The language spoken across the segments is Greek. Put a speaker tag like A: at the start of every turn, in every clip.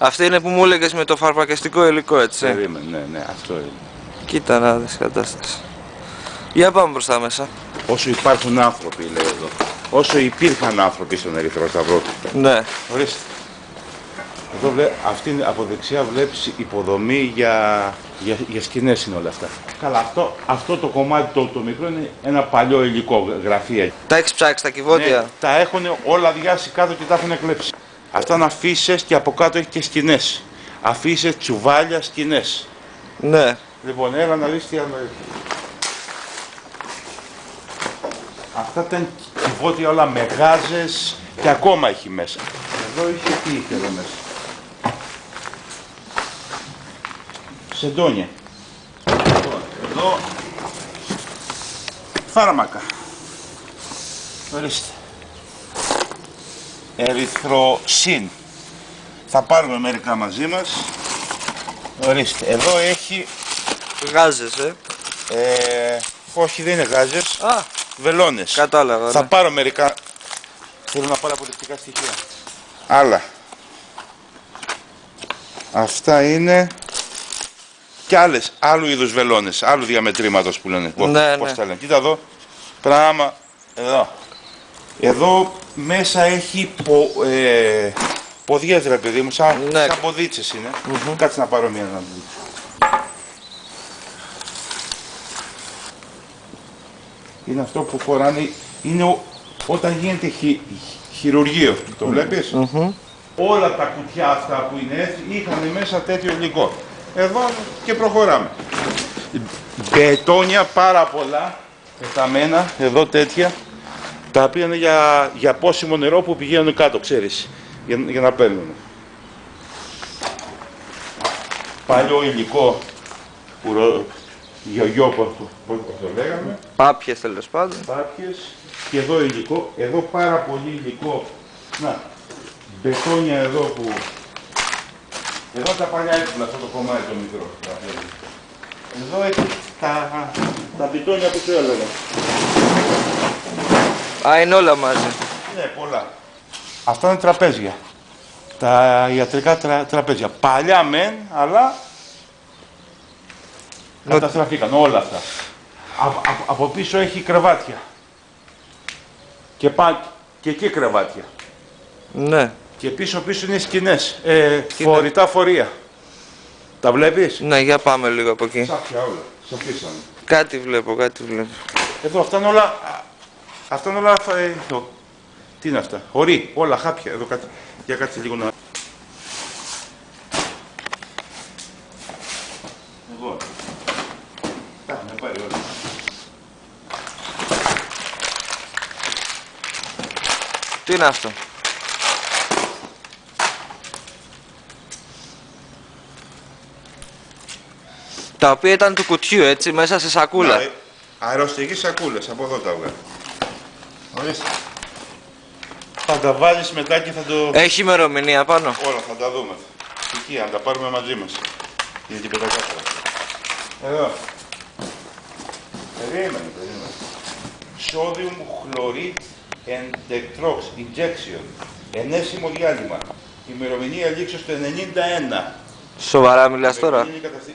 A: Αυτή είναι που μου έλεγες με το φαρμακευτικό υλικό, έτσι.
B: Περίμενε, ναι, αυτό είναι.
A: Κοίτα να δεις κατάσταση. Για πάμε προς τα μέσα.
B: Όσο υπάρχουν άνθρωποι, λέει εδώ. Όσο υπήρχαν άνθρωποι στον Ερυθρό Σταυρό.
A: Ναι.
B: Ορίστε. Εδώ αυτή από δεξιά βλέπεις υποδομή για σκηνές είναι όλα αυτά. Καλά, αυτό το κομμάτι το μικρό είναι ένα παλιό υλικό, γραφεία.
A: Τα έχεις ψάξει τα κυβότια?
B: Ναι, τα έχουν όλα διάσει κάτω και τα έχουν κλέψει. Αυτά είναι αφίσες και από κάτω έχει και σκηνές. Αφίσες, τσουβάλια, σκηνές.
A: Ναι.
B: Λοιπόν, έλα να δεις τι άλλο έχει. Αυτά ήταν κυβότια όλα με γάζες και ακόμα έχει μέσα. Εδώ είχε τι είχε εδώ μέσα. Σεντόνια. Εδώ φάρμακα. Ορίστε. Ερυθροσύν. Θα πάρουμε μερικά μαζί μας. Ορίστε. Εδώ έχει...
A: Γάζες,
B: όχι, δεν είναι γάζες.
A: Α,
B: βελόνες.
A: κατάλαβα.
B: Θα
A: ναι.
B: πάρω μερικά. Θέλω να πάρω αποδεικτικά στοιχεία. Άλλα. Αυτά είναι και άλλου είδους βελόνες, άλλου διαμετρήματος που λένε.
A: Ναι,
B: Πώς
A: ναι.
B: τα λένε. Κοίτα εδώ. Πράγμα. Εδώ. Εδώ μέσα έχει ποδιές, ρε παιδί μου, σαν ποδίτσες είναι. Κάτσε να πάρω μία να δείξω. Είναι αυτό που φοράνε, είναι όταν γίνεται χειρουργείο. Το βλέπεις? Όλα τα κουτιά αυτά που είναι έτσι είχαν μέσα τέτοιο υλικό. Εδώ και προχωράμε. Μπετόνια πάρα πολλά, πεταμένα, εδώ τέτοια, τα οποία είναι για πόσιμο νερό που πηγαίνουν κάτω, ξέρεις, για να παίρνουν. Παλιό υλικό, γιογιό, πώς το λέγαμε.
A: Πάπιες τέλος πάντων.
B: Πάπιες και εδώ υλικό, εδώ πάρα πολύ υλικό. Να, μπετόνια εδώ που... Εδώ τα παλιά έπιπλα, αυτό το κομμάτι το μικρό. Εδώ έχει τα μπετόνια που σου έλεγα.
A: Α, είναι όλα μαζί.
B: Ναι, πολλά. Αυτά είναι τραπέζια. Τα ιατρικά τραπέζια. Παλιά μεν, αλλά καταστραφήκαν όλα αυτά. Από πίσω έχει κρεβάτια. Και εκεί κρεβάτια.
A: Ναι.
B: Και πίσω είναι σκηνές. Φορητά φορεία. Τα βλέπεις?
A: Ναι, για πάμε λίγο από εκεί.
B: Σάπια όλα. Σοφίσανε.
A: Κάτι βλέπω, κάτι βλέπω.
B: Εδώ αυτά είναι όλα... Αυτά είναι όλα... Τι είναι αυτά? Ορί, όλα χάπια. Εδώ κάτι. Για κάτσε λίγο να... Εγώ. Τα έχουμε πάρει όλα.
A: Τι είναι αυτό? Τα οποία ήταν του κουτιού, έτσι, μέσα σε σακούλα.
B: Ναι, αεροστεγείς σακούλες, από εδώ τα βγάλω. Ορίστε. Θα τα βάλεις μετά και θα το...
A: Έχει ημερομηνία πάνω?
B: Όλα, θα τα δούμε. Εκεί, αν τα πάρουμε μαζί μας. Είναι και πεντακάθαρα. Εδώ. Περίμενε. Sodium chloride and dextrox injection. Ενέσιμο διάλειμμα. Ημερομηνία λήξεως το 91.
A: Σοβαρά μιλάς τώρα?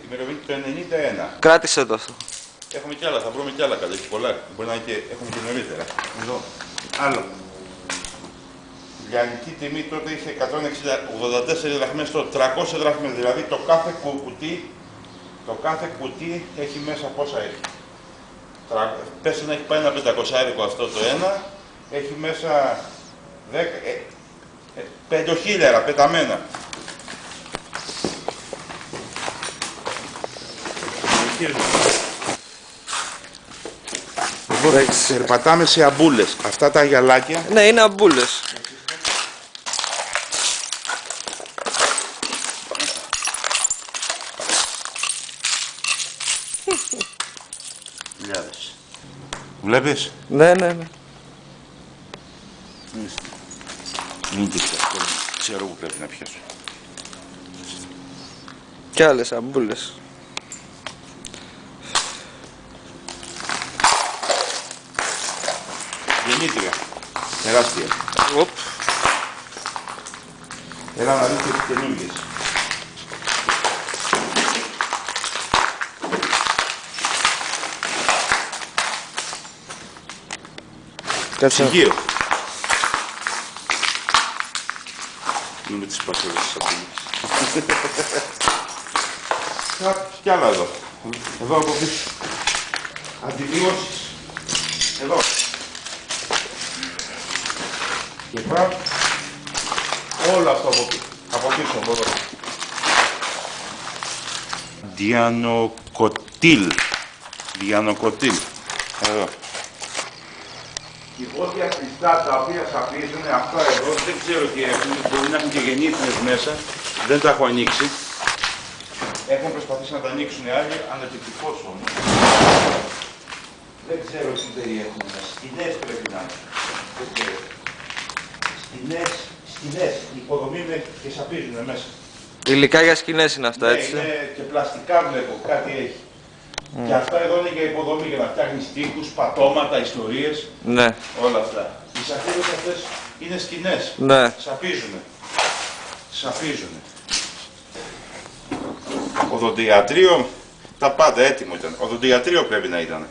B: Ημερομηνία το 91.
A: Κράτησε το αυτό.
B: Έχουμε κι άλλα, θα βρούμε κι άλλα καλά, έχει πολλά. Μπορεί να είναι και, έχουμε και νωρίτερα. Εδώ. Άλλο. Λιανική τιμή τότε είχε 184 δραχμές, το 300 δραχμές. Δηλαδή το κάθε κουτί έχει μέσα πόσα έχει. Πες να έχει πάει ένα 500 αυτό το ένα, έχει μέσα 5.000 πεταμένα. Περπατάμε σε αμπούλες. Αυτά τα γυαλάκια.
A: Ναι, είναι αμπούλες.
B: Χιλιάδες. Βλέπεις?
A: Ναι.
B: Μην και αυτό. Ξέρω που πρέπει να πιάσω.
A: Κι άλλες αμπούλες.
B: Γεννήτρια. Τεράστια.
A: Οπ.
B: Έλα να δεις και τις καινούργιες.
A: Κάτσε.
B: Ψυγείο. Με τις πασόλες της σαπούνες. Κι άλλα εδώ. Εδώ από πίσω. Αντιβιώσεις. Εδώ. Και πάνω. Όλο αυτό από πίσω. Από εδώ. Διανοκοτήλ. Διανοκοτήλ. Εδώ. Υπότια κλειστά τα οποία σαπίζουν αυτά εδώ, δεν ξέρω τι έχουν, μπορεί να έχουν και γεννήθλες μέσα, δεν τα έχω ανοίξει. Έχουν προσπαθήσει να τα ανοίξουν οι άλλοι, ανεπιτυχώς όμως. Δεν ξέρω τι περιέχουν μέσα. Σκηνές πρέπει να είναι. Δεν ξέρω. Σκηνές. Η υποδομή είναι και σαπίζουν μέσα.
A: Υλικά για σκηνές είναι αυτά,
B: Ναι,
A: έτσι.
B: είναι και πλαστικά βλέπω, κάτι έχει. Και αυτά εδώ είναι για υποδομή, για να φτιάχνει τοίχους, πατώματα, ιστορίες.
A: Ναι.
B: Όλα αυτά. Οι σαφίδες αυτές είναι σκηνές.
A: Ναι.
B: Σαπίζουνε. Σαπίζουνε. Οδοντιατρίο, τα πάντα έτοιμο ήταν. Οδοντιατρίο πρέπει να ήταν.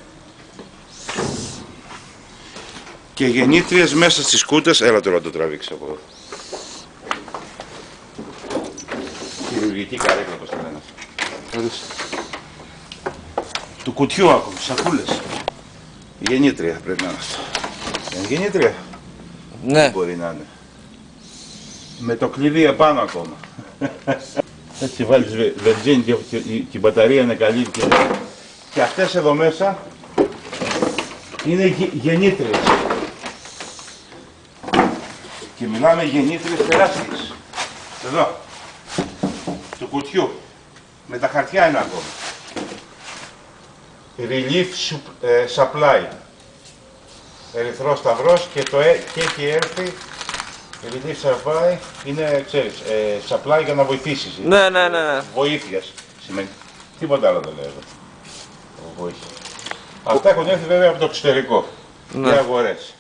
B: Και γεννήτριες μέσα στις κούτες, έλα τώρα να το τραβήξω από εδώ. Χειρουργική καρέκλα, όπως το λένε. Του κουτιού ακόμα, σακούλες. Γεννήτρια πρέπει να είναι αυτό. Είναι γεννήτρια.
A: Ναι.
B: Μπορεί να είναι. Με το κλειδί επάνω ακόμα. Έτσι βάλεις βενζίνη και η μπαταρία είναι καλή. Και αυτές εδώ μέσα είναι γεννήτριες. Και μιλάμε γεννήτριες τεράστιες. Εδώ. Του κουτιού. Με τα χαρτιά είναι ακόμα. Relief Supply. Ερυθρός Σταυρός και και έχει έρθει Relief Supply είναι, ξέρεις, supply για να βοηθήσεις.
A: Ναι.
B: Βοήθειας σημαίνει. Τίποτα άλλο δεν λέω εδώ. Βοήθεια. Αυτά έχουν έρθει βέβαια από το εξωτερικό.
A: Ναι.
B: Και αγορές.